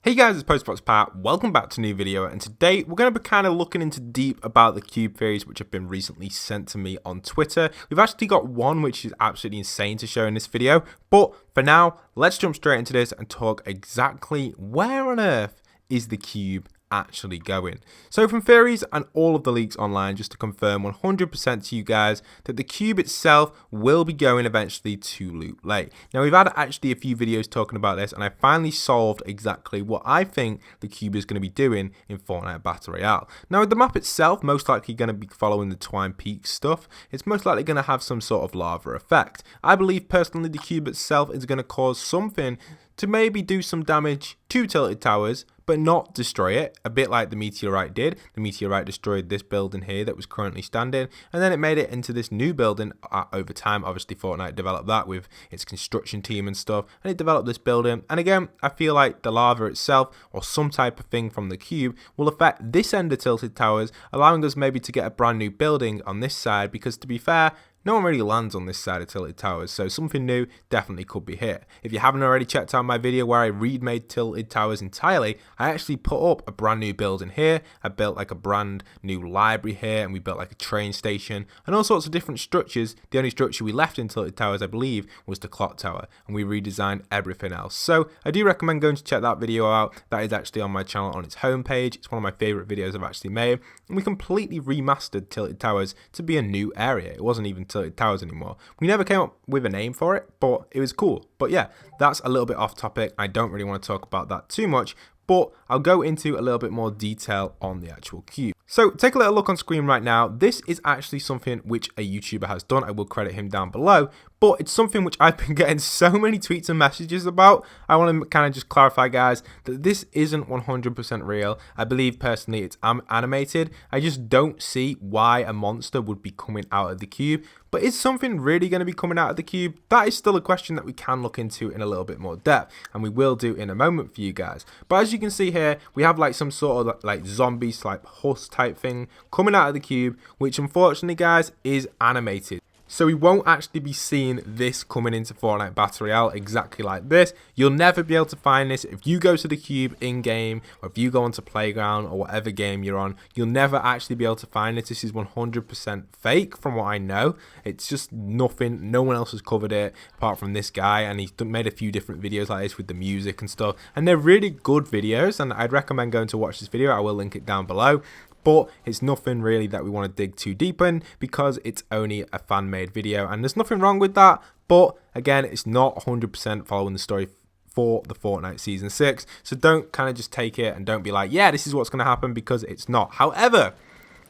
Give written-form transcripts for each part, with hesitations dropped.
Hey guys, it's postboxpat. Welcome back to a new video, and today we're going to be kind of looking into deep about the cube theories which have been recently sent to me on Twitter. We've actually got one which is absolutely insane to show in this video, but for now, let's jump straight into this and talk exactly where on earth is the cube actually going. So from theories and all of the leaks online, just to confirm 100% to you guys that the cube itself will be going eventually to Loot Lake. Now we've had actually a few videos talking about this, and I finally solved exactly what I think the cube is going to be doing in Fortnite Battle Royale. Now the map itself most likely going to be following the Twine Peaks stuff. It's most likely going to have some sort of lava effect. I believe personally the cube itself is going to cause something to maybe do some damage to Tilted Towers, but not destroy it, a bit like the meteorite did. The meteorite destroyed this building here that was currently standing, and then it made it into this new building over time. Obviously Fortnite developed that with its construction team and stuff, and it developed this building. And again, I feel like the lava itself or some type of thing from the cube will affect this end of Tilted Towers, allowing us maybe to get a brand new building on this side, because to be fair, no one really lands on this side of Tilted Towers, so something new definitely could be here. If you haven't already checked out my video where I remade Tilted Towers entirely, I actually put up a brand new building here. I built like a brand new library here, and we built like a train station and all sorts of different structures. The only structure we left in Tilted Towers, I believe, was the clock tower, and we redesigned everything else. So I do recommend going to check that video out. That is actually on my channel on its homepage. It's one of my favorite videos I've actually made, and we completely remastered Tilted Towers to be a new area. It wasn't even Tilted Towers anymore. We never came up with a name for it, but it was cool. But yeah, that's a little bit off topic. I don't really want to talk about that too much, but I'll go into a little bit more detail on the actual cube. So take a little look on screen right now. This is actually something which a YouTuber has done. I will credit him down below, but it's something which I've been getting so many tweets and messages about. I want to kind of just clarify, guys, that this isn't 100% real. I believe personally it's animated. I just don't see why a monster would be coming out of the cube. But is something really going to be coming out of the cube? That is still a question that we can look into in a little bit more depth, and we will do in a moment for you guys. But as you can see here, we have like some sort of like zombie type husk type thing coming out of the cube, which unfortunately, guys, is animated. So we won't actually be seeing this coming into Fortnite Battle Royale exactly like this. You'll never be able to find this. If you go to the cube in-game, or if you go onto Playground or whatever game you're on, you'll never actually be able to find this. This is 100% fake from what I know. It's just nothing. No one else has covered it apart from this guy, and he's made a few different videos like this with the music and stuff. And they're really good videos, and I'd recommend going to watch this video. I will link it down below. But it's nothing really that we want to dig too deep in, because it's only a fan-made video, and there's nothing wrong with that. But again, it's not 100% following the story for the Fortnite Season 6. So don't kind of just take it and don't be like, yeah, this is what's going to happen, because it's not. However,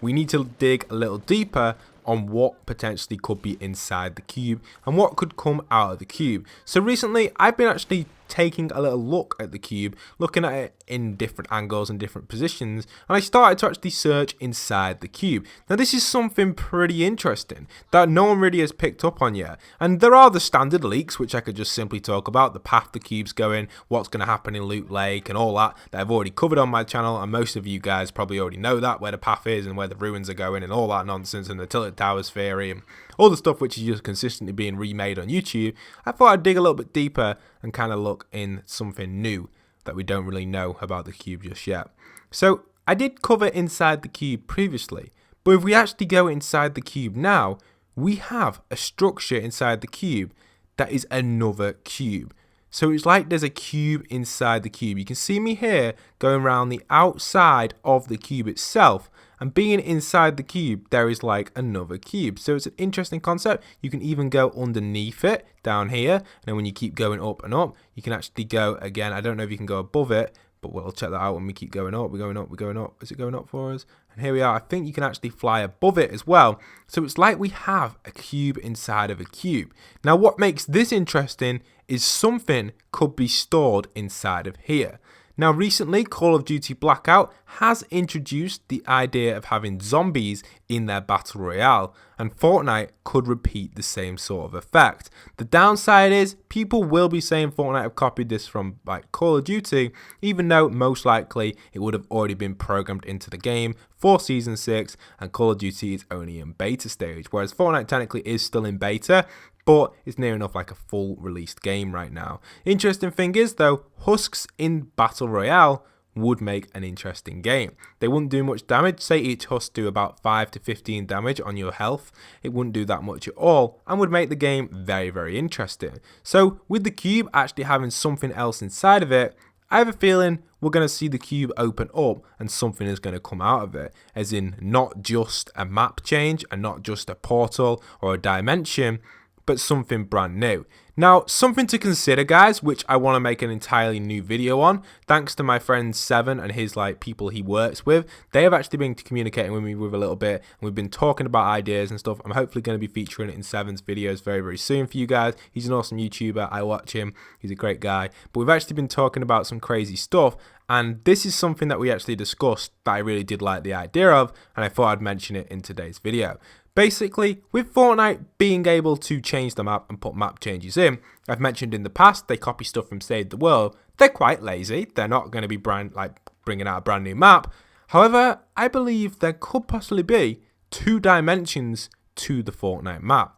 we need to dig a little deeper on what potentially could be inside the cube and what could come out of the cube. So recently, I've been actually taking a little look at the cube, looking at it in different angles and different positions, and I started to actually search inside the cube. Now this is something pretty interesting that no one really has picked up on yet, and there are the standard leaks which I could just simply talk about, the path the cube's going, what's going to happen in Loot Lake and all that I've already covered on my channel, and most of you guys probably already know that, where the path is and where the ruins are going and all that nonsense, and the Tilted Towers theory and all the stuff which is just consistently being remade on YouTube. I thought I'd dig a little bit deeper and kind of look in something new that we don't really know about the cube just yet. So I did cover inside the cube previously, but if we actually go inside the cube now, we have a structure inside the cube that is another cube. So it's like there's a cube inside the cube. You can see me here going around the outside of the cube itself, and being inside the cube, there is like another cube. So it's an interesting concept. You can even go underneath it down here, and then when you keep going up and up, you can actually go again. I don't know if you can go above it, but we'll check that out when we keep going up. We're going up, we're going up. Is it going up for us? And here we are. I think you can actually fly above it as well. So it's like we have a cube inside of a cube. Now what makes this interesting is something could be stored inside of here. Now recently, Call of Duty Blackout has introduced the idea of having zombies in their Battle Royale, and Fortnite could repeat the same sort of effect. The downside is people will be saying Fortnite have copied this from like Call of Duty, even though most likely it would have already been programmed into the game for Season 6, and Call of Duty is only in beta stage, whereas Fortnite technically is still in beta. but it's near enough like a full released game right now. Interesting thing is though, husks in Battle Royale would make an interesting game. They wouldn't do much damage. Say each husk do about 5 to 15 damage on your health. It wouldn't do that much at all and would make the game very, very interesting. So with the cube actually having something else inside of it, I have a feeling we're going to see the cube open up and something is going to come out of it, as in not just a map change and not just a portal or a dimension, but something brand new. Now, something to consider, guys, which I want to make an entirely new video on, thanks to my friend Seven and his people he works with. They have actually been communicating with me with a little bit, and we've been talking about ideas and stuff. I'm hopefully going to be featuring it in Seven's videos very, very soon for you guys. He's an awesome YouTuber. I watch him. He's a great guy. But we've actually been talking about some crazy stuff, and this is something that we actually discussed that I really did like the idea of, and I thought I'd mention it in today's video. Basically, with Fortnite being able to change the map and put map changes in, I've mentioned in the past they copy stuff from Save the World. They're quite lazy. They're not going to be bringing out a brand new map. However, I believe there could possibly be 2 dimensions to the Fortnite map.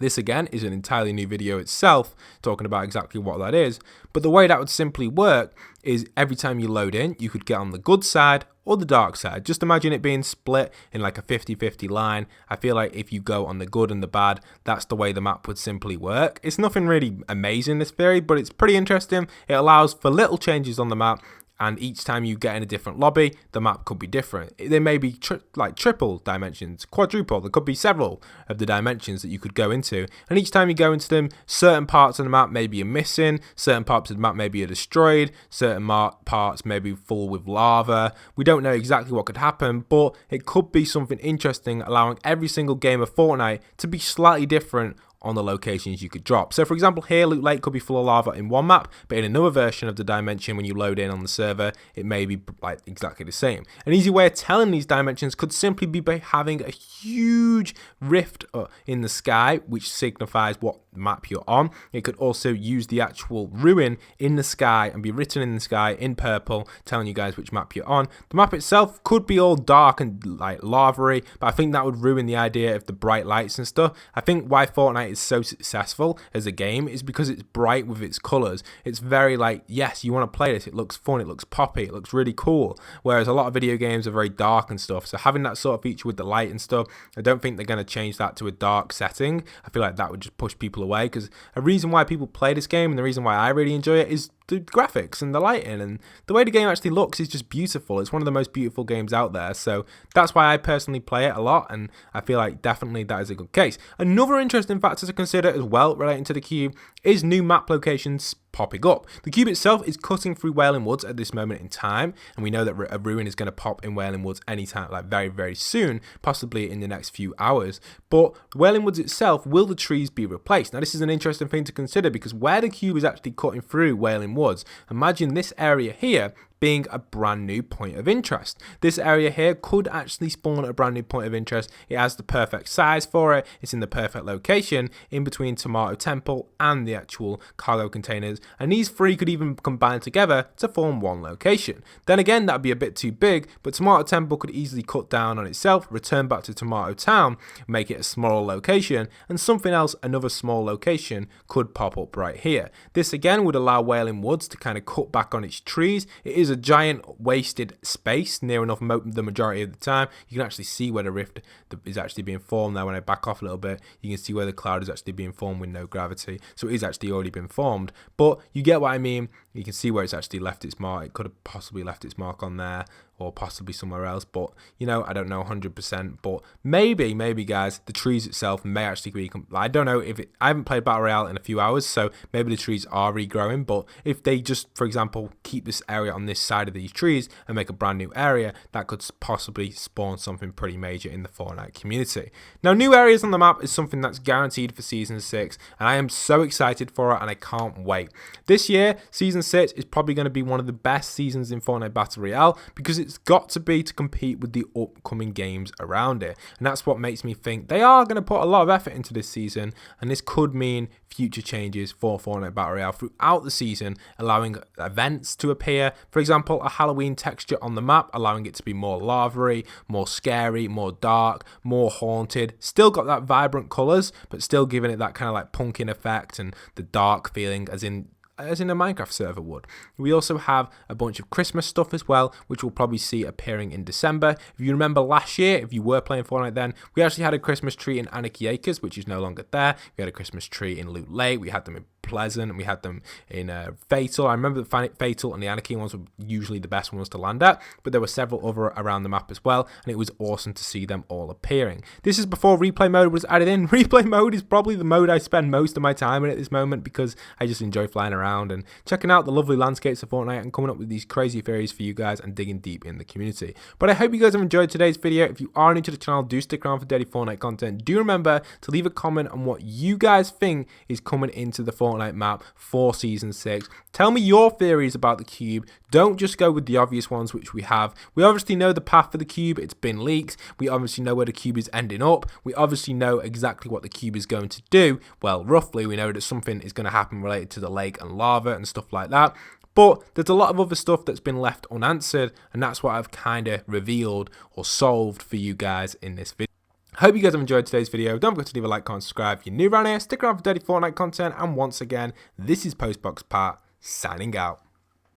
This again is an entirely new video itself, talking about exactly what that is, but the way that would simply work is every time you load in, you could get on the good side or the dark side. Just imagine it being split in like a 50-50 line. I feel like if you go on the good and the bad, that's the way the map would simply work. It's nothing really amazing, this theory, but it's pretty interesting. It allows for little changes on the map, and each time you get in a different lobby, the map could be different. There may be triple dimensions, quadruple. There could be several of the dimensions that you could go into. And each time you go into them, certain parts of the map maybe are missing, certain parts of the map maybe are destroyed, certain parts may be full with lava. We don't know exactly what could happen, but it could be something interesting, allowing every single game of Fortnite to be slightly different on the locations you could drop. So for example, here Loot Lake could be full of lava in one map, but in another version of the dimension when you load in on the server, it may be like exactly the same. An easy way of telling these dimensions could simply be by having a huge rift in the sky, which signifies what map you're on. It could also use the actual ruin in the sky and be written in the sky in purple, telling you guys which map you're on. The map itself could be all dark and like lava-y, but I think that would ruin the idea of the bright lights and stuff. I think why Fortnite is so successful as a game is because it's bright with its colors. It's very like, yes, you want to play this, it looks fun, it looks poppy, it looks really cool, whereas a lot of video games are very dark and stuff. So having that sort of feature with the light and stuff, I don't think they're going to change that to a dark setting. I feel like that would just push people away, because a reason why people play this game and the reason why I really enjoy it is the graphics and the lighting, and the way the game actually looks is just beautiful. It's one of the most beautiful games out there, so that's why I personally play it a lot, and I feel like definitely that is a good case. Another interesting factor to consider as well relating to the cube is new map locations popping up. The cube itself is cutting through Wailing Woods at this moment in time, and we know that a ruin is going to pop in Wailing Woods anytime, like very, very soon, possibly in the next few hours. But Wailing Woods itself, will the trees be replaced? Now this is an interesting thing to consider, because where the cube is actually cutting through Wailing Woods, imagine this area here being a brand new point of interest. This area here could actually spawn a brand new point of interest. It has the perfect size for it. It's in the perfect location in between Tomato Temple and the actual cargo containers, and these 3 could even combine together to form one location. Then again, that'd be a bit too big, but Tomato Temple could easily cut down on itself, return back to Tomato Town, make it a smaller location, and something else, another small location, could pop up right here. This again would allow Wailing Woods to kind of cut back on its trees. It is a giant wasted space near enough the majority of the time. You can actually see where the rift is actually being formed now. When I back off a little bit, you can see where the cloud is actually being formed with no gravity, so it is actually already been formed, but you get what I mean. You can see where it's actually left its mark. It could have possibly left its mark on there, or possibly somewhere else, but you know, I don't know 100%, but maybe guys, the trees itself may actually be, I don't know if I haven't played Battle Royale in a few hours, so maybe the trees are regrowing, but if they just, for example, keep this area on this side of these trees and make a brand new area, that could possibly spawn something pretty major in the Fortnite community. Now, new areas on the map is something that's guaranteed for Season 6, and I am so excited for it, and I can't wait. This year, Season 6 is probably going to be one of the best seasons in Fortnite Battle Royale because it's got to be to compete with the upcoming games around it. And that's what makes me think they are going to put a lot of effort into this season, and this could mean future changes for Fortnite Battle Royale throughout the season, allowing events to appear. For example, a Halloween texture on the map, allowing it to be more lava-y, more scary, more dark, more haunted. Still got that vibrant colours, but still giving it that kind of like punkin effect and the dark feeling as in a Minecraft server would. We also have a bunch of Christmas stuff as well, which we'll probably see appearing in December. If you remember last year, if you were playing Fortnite then, we actually had a Christmas tree in Anarchy Acres, which is no longer there. We had a Christmas tree in Loot Lake. We had them in Pleasant, and we had them in Fatal. I remember the Fatal and the Anarchy ones were usually the best ones to land at, but there were several other around the map as well, and it was awesome to see them all appearing. This is before replay mode was added in. Replay mode is probably the mode I spend most of my time in at this moment because I just enjoy flying around and checking out the lovely landscapes of Fortnite and coming up with these crazy theories for you guys and digging deep in the community. But I hope you guys have enjoyed today's video. If you are new to the channel, do stick around for daily Fortnite content. Do remember to leave a comment on what you guys think is coming into the Fortnite map for Season 6. Tell me your theories about the cube. Don't just go with the obvious ones, which we have. We obviously know the path for the cube. It's been leaked. We obviously know where the cube is ending up. We obviously know exactly what the cube is going to do. Well, roughly, we know that something is going to happen related to the lake and lava and stuff like that. But there's a lot of other stuff that's been left unanswered, and that's what I've kind of revealed or solved for you guys in this video. Hope you guys have enjoyed today's video. Don't forget to leave a like, comment, subscribe if you're new around here. Stick around for daily Fortnite content. And once again, this is postboxpat signing out.